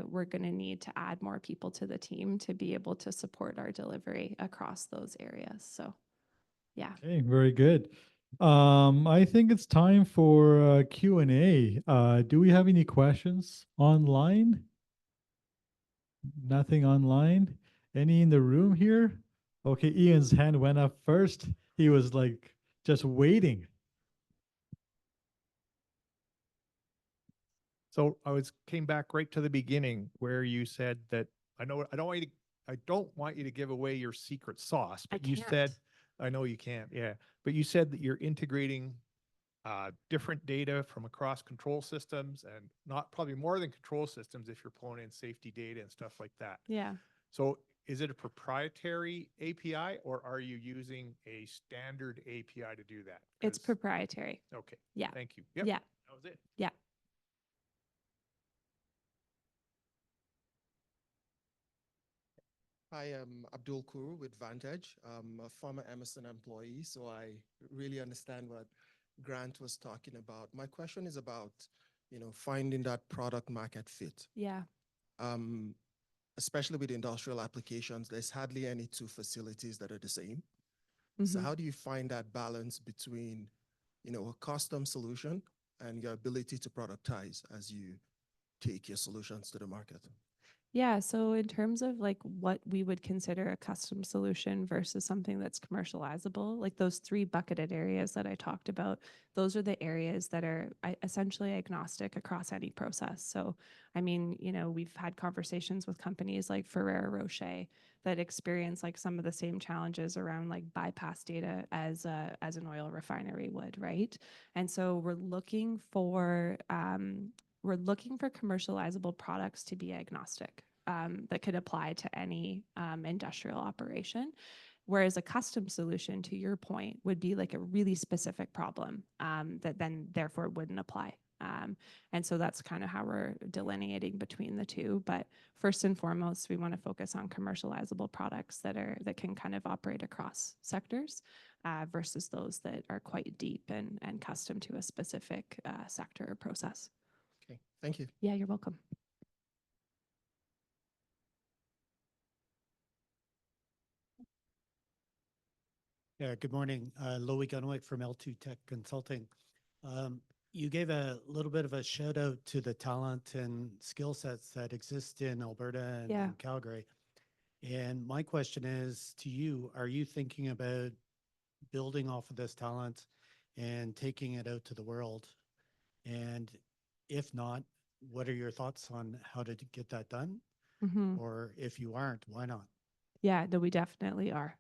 D: we're going to need to add more people to the team to be able to support our delivery across those areas. So yeah.
A: Okay, very good. I think it's time for Q&A. Do we have any questions online? Nothing online? Any in the room here? Okay, Ian's hand went up first. He was like just waiting.
E: So came back right to the beginning where you said that I don't want you to give away your secret sauce,
D: I
E: but you
D: can't.
E: said I know you can't, yeah. But you said that you're integrating different data from across control systems and not probably more than control systems if you're pulling in safety data and stuff like that.
D: Yeah.
E: So is it a proprietary API or are you using a standard API to do that?
D: It's
E: 'Cause-
D: proprietary.
E: Okay.
D: Yeah.
E: Thank you. Yep.
D: Yeah.
E: That was it.
D: Yeah.
F: Hi, I'm Abdul Kuru with Vantage. I'm a former Emerson employee, so I really understand what Grant was talking about. My question is about, finding that product market fit.
D: Yeah.
F: Especially with industrial applications, there's hardly any two facilities that are the same. So
D: Mhm.
F: how do you find that balance between, a custom solution and your ability to productize as you take your solutions to the market?
D: Yeah, so in terms of like what we would consider a custom solution versus something that's commercializable, like those three bucketed areas that I talked about, those are the areas that are essentially agnostic across any process. So, I mean, we've had conversations with companies like Ferrero Rocher that experience like some of the same challenges around like bypass data as an oil refinery would, right? And so we're looking for commercializable products to be agnostic, that could apply to any industrial operation. Whereas a custom solution, to your point, would be like a really specific problem that then therefore wouldn't apply. And so that's kind of how we're delineating between the two. But first and foremost, we want to focus on commercializable products that can kind of operate across sectors versus those that are quite deep and custom to a specific sector or process.
F: Okay, thank you.
D: Yeah, you're welcome.
G: Yeah, good morning. Lowy Gunwick from L2 Tech Consulting. You gave a little bit of a shout out to the talent and skill sets that exist in Alberta and Calgary. And my question is to you, are you thinking about building off of this talent and taking it out to the world? And if not, what are your thoughts on how to get that done?
D: Mm-hmm.
G: Or if you aren't, why not?
D: Yeah, no, we definitely are.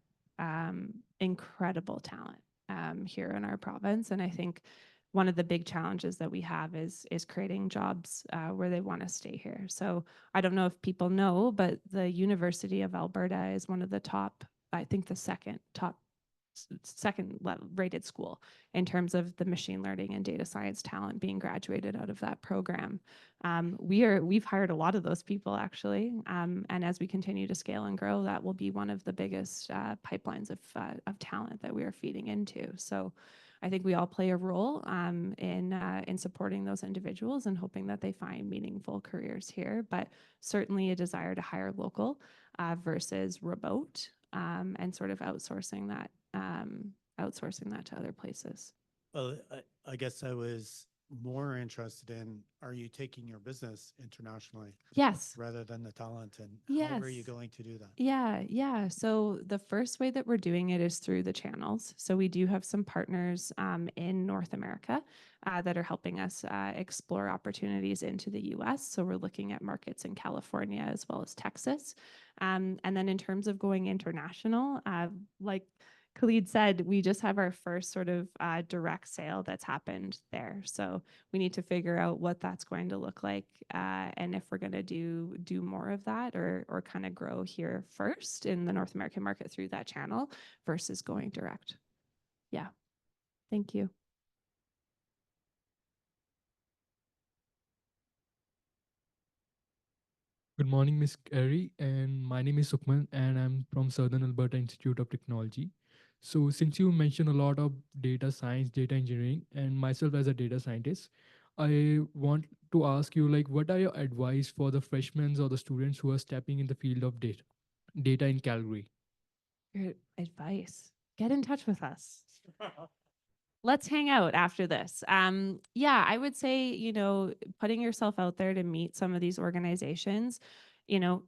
D: Incredible talent here in our province. And I think one of the big challenges that we have is creating jobs where they want to stay here. So I don't know if people know, but the University of Alberta is one of the top, I think the second rated school in terms of the machine learning and data science talent being graduated out of that program. We've hired a lot of those people actually, and as we continue to scale and grow, that will be one of the biggest pipelines of talent that we are feeding into. So I think we all play a role in supporting those individuals and hoping that they find meaningful careers here, but certainly a desire to hire local versus remote, and sort of outsourcing that to other places.
G: Well, I guess I was more interested in, are you taking your business internationally
D: Yes.
G: rather than the talent, and how are you
D: Yes.
G: going to do that?
D: Yeah. So the first way that we're doing it is through the channels. So we do have some partners in North America that are helping us explore opportunities into the US. So we're looking at markets in California as well as Texas. And then in terms of going international, like Khalid said, we just have our first sort of direct sale that's happened there. So we need to figure out what that's going to look like, and if we're going to do more of that or kind of grow here first in the North American market through that channel versus going direct. Yeah. Thank you.
H: Good morning, Miss Keri, and my name is Sukman, and I'm from Southern Alberta Institute of Technology. So, since you mentioned a lot of data science, data engineering, and myself as a data scientist, I want to ask you, like, what are your advice for the freshmen or the students who are stepping in the field of data in Calgary?
D: Your advice. Get in touch with us. Let's hang out after this. Yeah, I would say, putting yourself out there to meet some of these organizations,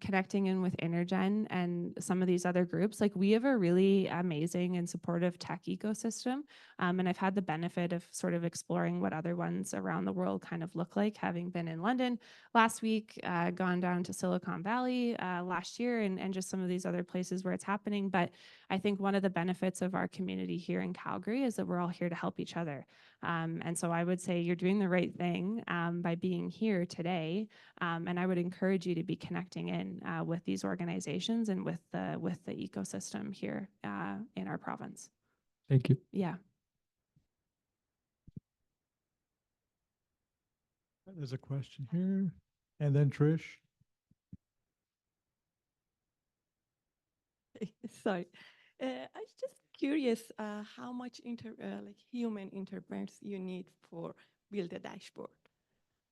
D: connecting in with InterGen and some of these other groups. Like, we have a really amazing and supportive tech ecosystem. And I've had the benefit of sort of exploring what other ones around the world kind of look like, having been in London last week, gone down to Silicon Valley last year, and just some of these other places where it's happening. But I think one of the benefits of our community here in Calgary is that we're all here to help each other. And so I would say you're doing the right thing by being here today. And I would encourage you to be connecting in with these organizations and with the ecosystem here in our province.
H: Thank you.
D: Yeah.
A: There's a question here. And then Trish.
I: Sorry. I was just curious how much like human interference you need for build a dashboard.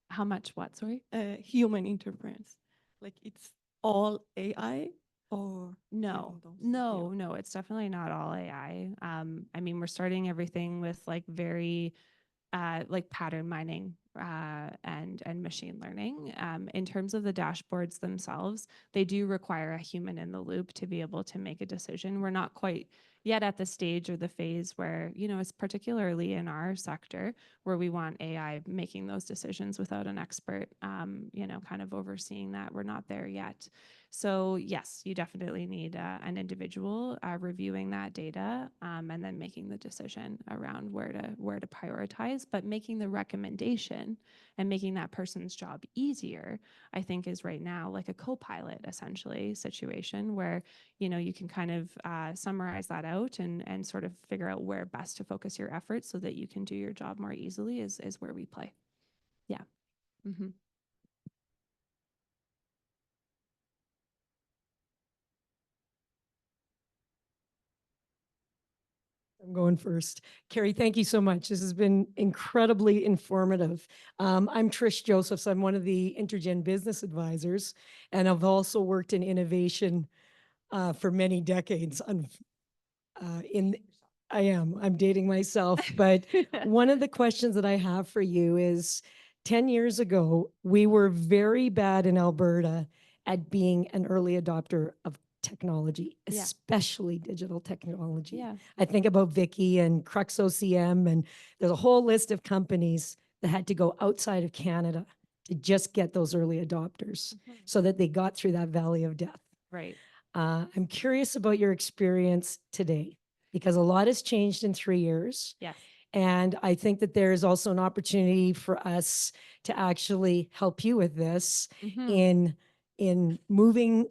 D: How much what, sorry?
I: Human interference. Like it's all AI or
D: No, no, it's definitely not all AI. I mean, we're starting everything with like very like pattern mining and machine learning. In terms of the dashboards themselves, they do require a human in the loop to be able to make a decision. We're not quite yet at the stage or the phase where, it's particularly in our sector where we want AI making those decisions without an expert, kind of overseeing that. We're not there yet. So yes, you definitely need an individual reviewing that data and then making the decision around where to prioritize. But making the recommendation and making that person's job easier, I think, is right now like a co-pilot essentially situation where you can kind of summarize that out and sort of figure out where best to focus your efforts so that you can do your job more easily is where we play. Yeah. Mm-hmm.
J: I'm going first. Keri, thank you so much. This has been incredibly informative. I'm Trish Josephs. I'm one of the InterGen business advisors, and I've also worked in innovation for many decades. I'm dating myself, but one of the questions that I have for you is 10 years ago, we were very bad in Alberta at being an early adopter of technology,
D: Yeah.
J: especially digital technology.
D: Yeah.
J: I think about Vicky and Crux OCM, and there's a whole list of companies that had to go outside of Canada to just get those early adopters so that they got through that valley of death.
D: Right.
J: I'm curious about your experience today because a lot has changed in 3 years.
D: Yes.
J: And I think that there is also an opportunity for us to actually help you with this in moving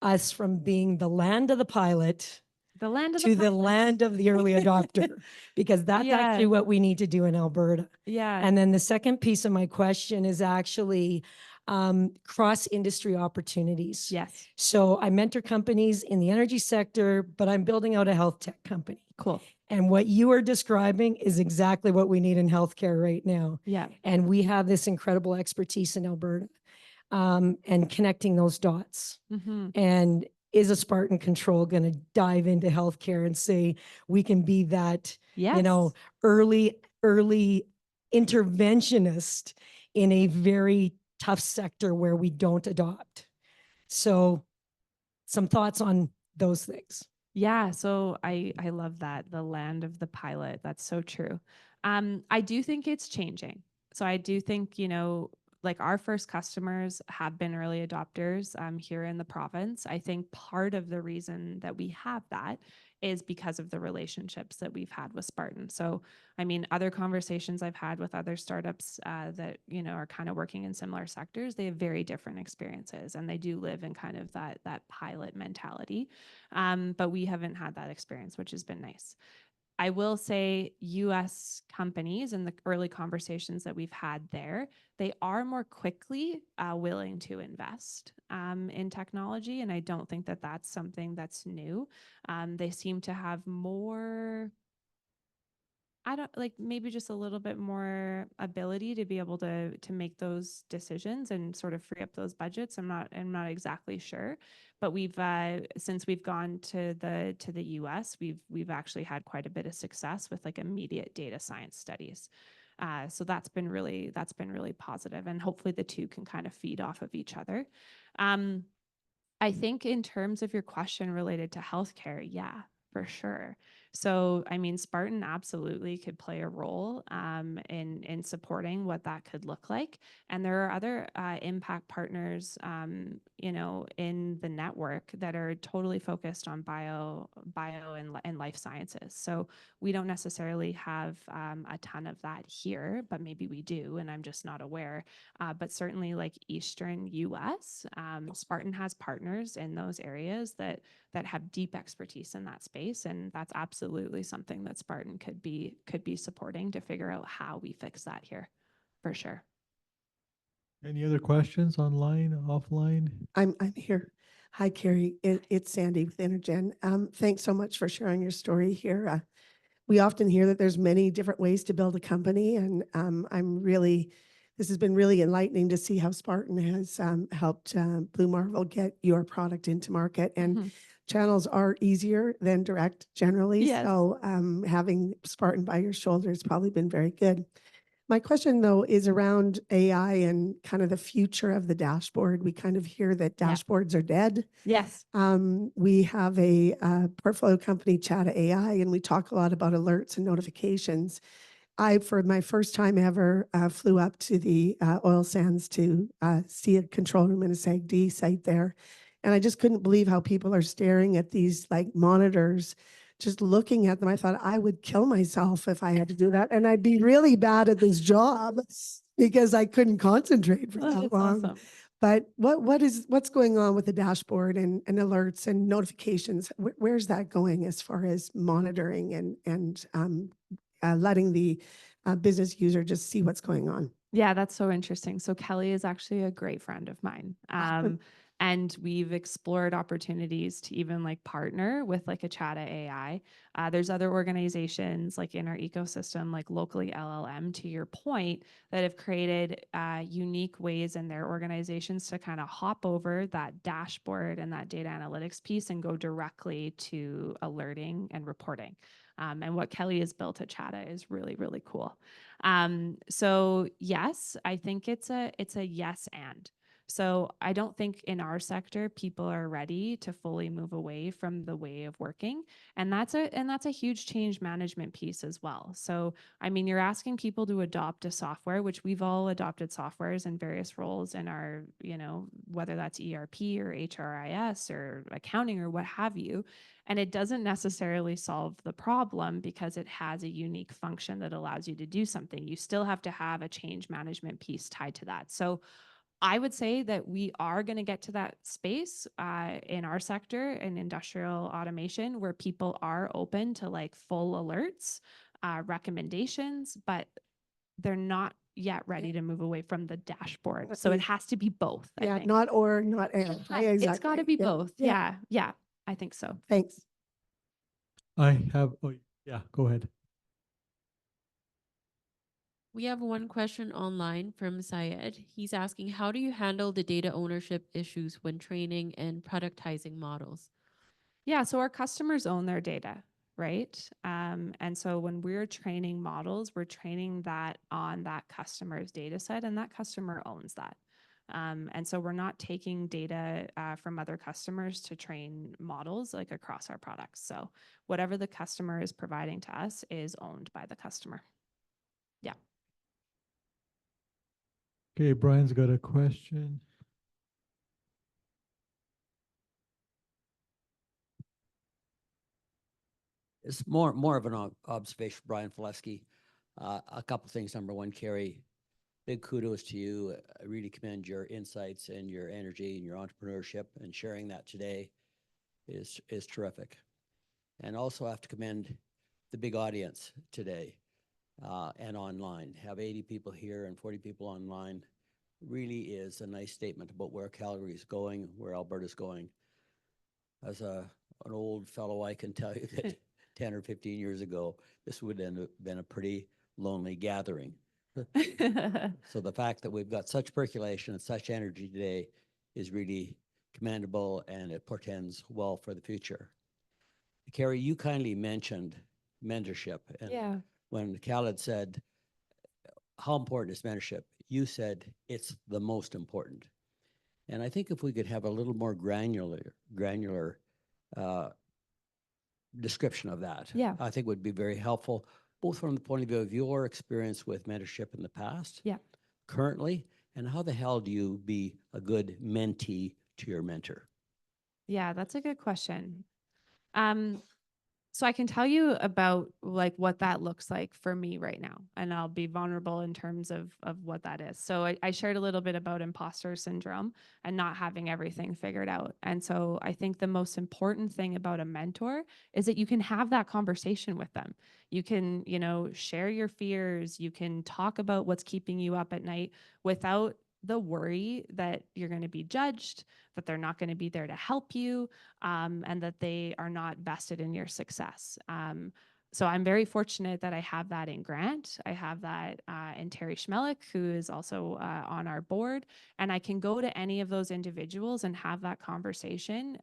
J: us from being the land of the pilot
D: The land of
J: to
D: the
J: the
D: pilot.
J: land of the early adopter, because that's
D: Yeah.
J: actually what we need to do in Alberta.
D: Yeah.
J: And then the second piece of my question is actually cross-industry opportunities.
D: Yes.
J: So I mentor companies in the energy sector, but I'm building out a health tech company.
D: Cool.
J: And what you are describing is exactly what we need in healthcare right now.
D: Yeah.
J: And we have this incredible expertise in Alberta and connecting those dots. And is a Spartan Control going to dive into healthcare and say we can be that,
D: Yes.
J: early interventionist in a very tough sector where we don't adopt? So some thoughts on those things.
D: Yeah, so I love that, the land of the pilot. That's so true. I do think it's changing. So I do think, like our first customers have been early adopters here in the province. I think part of the reason that we have that is because of the relationships that we've had with Spartan. So, I mean, other conversations I've had with other startups that, are kind of working in similar sectors, they have very different experiences and they do live in kind of that pilot mentality. But we haven't had that experience, which has been nice. I will say US companies and the early conversations that we've had there, they are more quickly willing to invest in technology. And I don't think that that's something that's new. They seem to have more, I don't like, maybe just a little bit more ability to be able to make those decisions and sort of free up those budgets. I'm not exactly sure, but we've since we've gone to the US, we've actually had quite a bit of success with like immediate data science studies. So that's been really positive, and hopefully the two can kind of feed off of each other. I think in terms of your question related to healthcare, yeah, for sure. So, I mean, Spartan absolutely could play a role in supporting what that could look like. And there are other impact partners, you know, in the network that are totally focused on bio and life sciences. So we don't necessarily have a ton of that here, but maybe we do, and I'm just not aware. But certainly, like Eastern U.S., Spartan has partners in those areas that have deep expertise in that space, and that's absolutely something that Spartan could be supporting to figure out how we fix that here, for sure.
A: Any other questions online, offline?
K: I'm here. Hi, Keri. It's Sandy with InterGen. Thanks so much for sharing your story here. We often hear that there's many different ways to build a company, and this has been really enlightening to see how Spartan has helped BlueMarvel get your product into market. And channels are easier than direct generally.
D: Yes.
K: So having Spartan by your shoulder has probably been very good. My question, though, is around AI and kind of the future of the dashboard. We kind of hear that
D: Yeah.
K: dashboards are dead.
D: Yes.
K: We have a portfolio company, Chata AI, and we talk a lot about alerts and notifications. I, for my first time ever, flew up to the oil sands to see a control room in a SAGD site there. And I just couldn't believe how people are staring at these like monitors, just looking at them. I thought I would kill myself if I had to do that. And I'd be really bad at this job because I couldn't concentrate for that
D: That's
K: long.
D: awesome.
K: But what's going on with the dashboard and alerts and notifications? Where's that going as far as monitoring and letting the business user just see what's going on?
D: Yeah, that's so interesting. So Kelly is actually a great friend of mine. And we've explored opportunities to even like partner with like a Chata AI. There's other organizations like in our ecosystem, like locally LLM, to your point, that have created unique ways in their organizations to kind of hop over that dashboard and that data analytics piece and go directly to alerting and reporting. And what Kelly has built at Chata is really, really cool. So yes, I think it's a yes and. So I don't think in our sector people are ready to fully move away from the way of working, and that's a huge change management piece as well. So I mean, you're asking people to adopt a software, which we've all adopted softwares in various roles in our, you know, whether that's ERP or HRIS or accounting or what have you. And it doesn't necessarily solve the problem because it has a unique function that allows you to do something. You still have to have a change management piece tied to that. So I would say that we are going to get to that space in our sector in industrial automation where people are open to like full alerts, recommendations, but they're not yet ready to move away from the dashboard. So it has to be both. I think.
K: Not or, not and. Exactly.
D: It's got to be both. Yeah. I think so.
K: Thanks.
A: I have, oh, yeah, go ahead.
L: We have one question online from Syed. He's asking, how do you handle the data ownership issues when training and productizing models?
D: Yeah, so our customers own their data, right? And so when we're training models, we're training that on that customer's data set, and that customer owns that. And so we're not taking data from other customers to train models like across our products. So whatever the customer is providing to us is owned by the customer. Yeah.
A: Okay, Brian's got a question.
M: It's more of an observation, Brian Fileski. A couple things. Number one, Keri, big kudos to you. I really commend your insights and your energy and your entrepreneurship, and sharing that today is terrific. And also have to commend the big audience today and online. Have 80 people here and 40 people online really is a nice statement about where Calgary is going, where Alberta's going. As an old fellow, I can tell you that 10 or 15 years ago, this would have been a pretty lonely gathering. So the fact that we've got such percolation and such energy today is really commendable, and it portends well for the future. Keri, you kindly mentioned mentorship. And
D: Yeah.
M: when Khaled said, how important is mentorship? You said it's the most important. And I think if we could have a little more granular description of that,
D: Yeah.
M: I think would be very helpful, both from the point of view of your experience with mentorship in the past,
D: Yeah.
M: currently, and how the hell do you be a good mentee to your mentor?
D: Yeah, that's a good question. So I can tell you about like what that looks like for me right now, and I'll be vulnerable in terms of what that is. So I shared a little bit about imposter syndrome and not having everything figured out. And so I think the most important thing about a mentor is that you can have that conversation with them. You can, you know, share your fears. You can talk about what's keeping you up at night without the worry that you're going to be judged, that they're not going to be there to help you, and that they are not vested in your success. So I'm very fortunate that I have that in Grant. I have that in Terry Schmelik, who is also on our board. And I can go to any of those individuals and have that conversation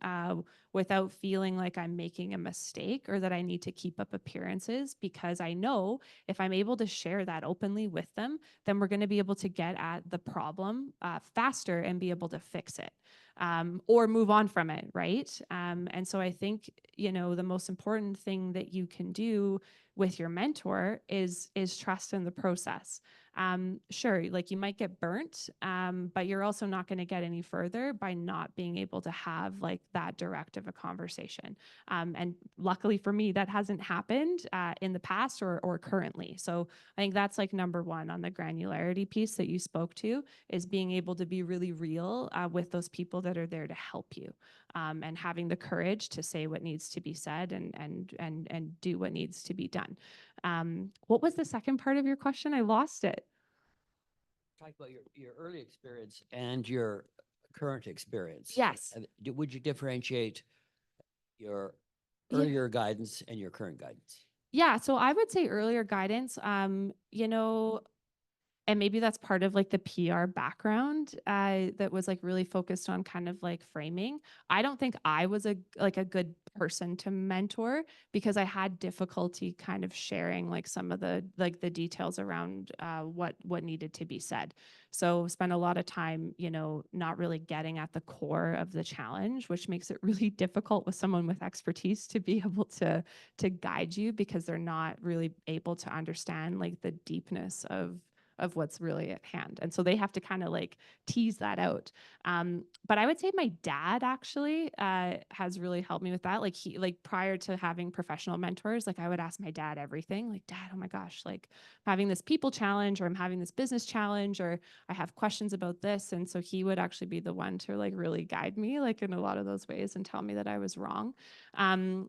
D: without feeling like I'm making a mistake or that I need to keep up appearances, because I know if I'm able to share that openly with them, then we're going to be able to get at the problem faster and be able to fix it. Or move on from it, right? And so I think, you know, the most important thing that you can do with your mentor is trust in the process. Sure, like you might get burnt, but you're also not going to get any further by not being able to have like that direct of a conversation. And luckily for me, that hasn't happened in the past or currently. So I think that's like number one on the granularity piece that you spoke to, is being able to be really real with those people that are there to help you, and having the courage to say what needs to be said and do what needs to be done. What was the second part of your question? I lost it.
M: Talk about your early experience and your current experience.
D: Yes.
M: Would you differentiate your
D: Yeah.
M: earlier guidance and your current guidance?
D: Yeah, so I would say earlier guidance, you know, and maybe that's part of like the PR background that was like really focused on kind of like framing. I don't think I was a good person to mentor, because I had difficulty kind of sharing like some of the details around what needed to be said. So spent a lot of time, you know, not really getting at the core of the challenge, which makes it really difficult with someone with expertise to be able to guide you, because they're not really able to understand like the deepness of what's really at hand. And so they have to kind of like tease that out. But I would say my dad actually has really helped me with that. Like prior to having professional mentors, like I would ask my dad everything, like, Dad, oh my gosh, like I'm having this people challenge, or I'm having this business challenge, or I have questions about this. And so he would actually be the one to like really guide me like in a lot of those ways and tell me that I was wrong. And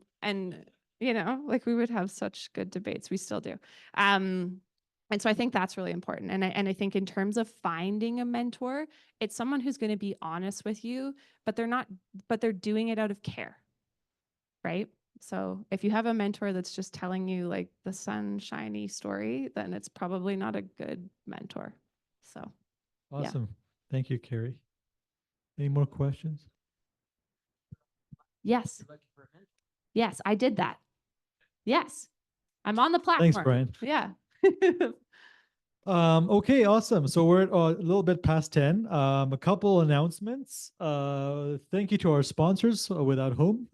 D: you know, like we would have such good debates. We still do. And so I think that's really important. And I think in terms of finding a mentor, it's someone who's going to be honest with you, but they're doing it out of care, right? So if you have a mentor that's just telling you like the sunshiny story, then it's probably not a good mentor. So
A: Awesome. Thank you, Keri. Any more questions?
D: Yes. Yes, I did that. Yes. I'm on the platform.
A: Thanks, Brian.
D: Yeah.
A: Okay, awesome. So we're at, a little bit past 10. A couple announcements. Thank you to our sponsors, without whom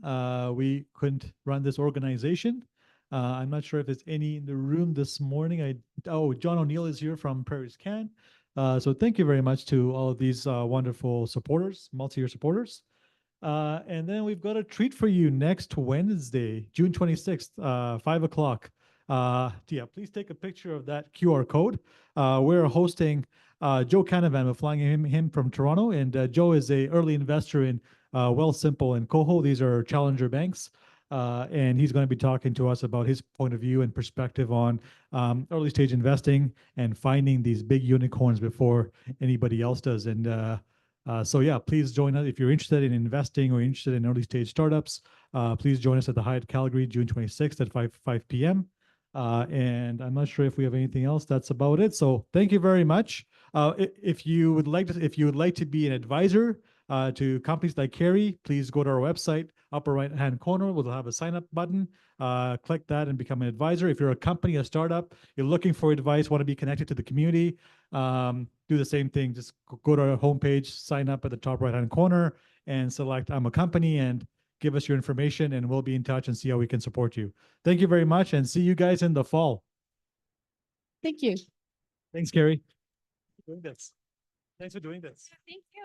A: we couldn't run this organization. I'm not sure if there's any in the room this morning. John O'Neill is here from Prairie's Can. So thank you very much to all of these wonderful supporters, multi-year supporters. And then we've got a treat for you next Wednesday, June 26th, 5 o'clock. Please take a picture of that QR code. We're hosting Joe Canavan. We're flying him from Toronto, and Joe is a early investor in Wealthsimple and Coho. These are challenger banks. and he's going to be talking to us about his point of view and perspective on early stage investing and finding these big unicorns before anybody else does. And so yeah, please join us if you're interested in investing or interested in early stage startups. Please join us at the Hyatt Calgary, June 26th at 5 p.m. And I'm not sure if we have anything else. That's about it. So thank you very much. If you would like to be an advisor to companies like Keri, please go to our website, upper right-hand corner. We'll have a sign-up button. Click that and become an advisor. If you're a company, a startup, you're looking for advice, want to be connected to the community, do the same thing. Just go to our homepage, sign up at the top right-hand corner, and select I'm a company, and give us your information, and we'll be in touch and see how we can support you. Thank you very much, and see you guys in the fall.
L: Thank you.
A: Thanks, Keri. Doing this. Thanks for doing this.
L: Thank you.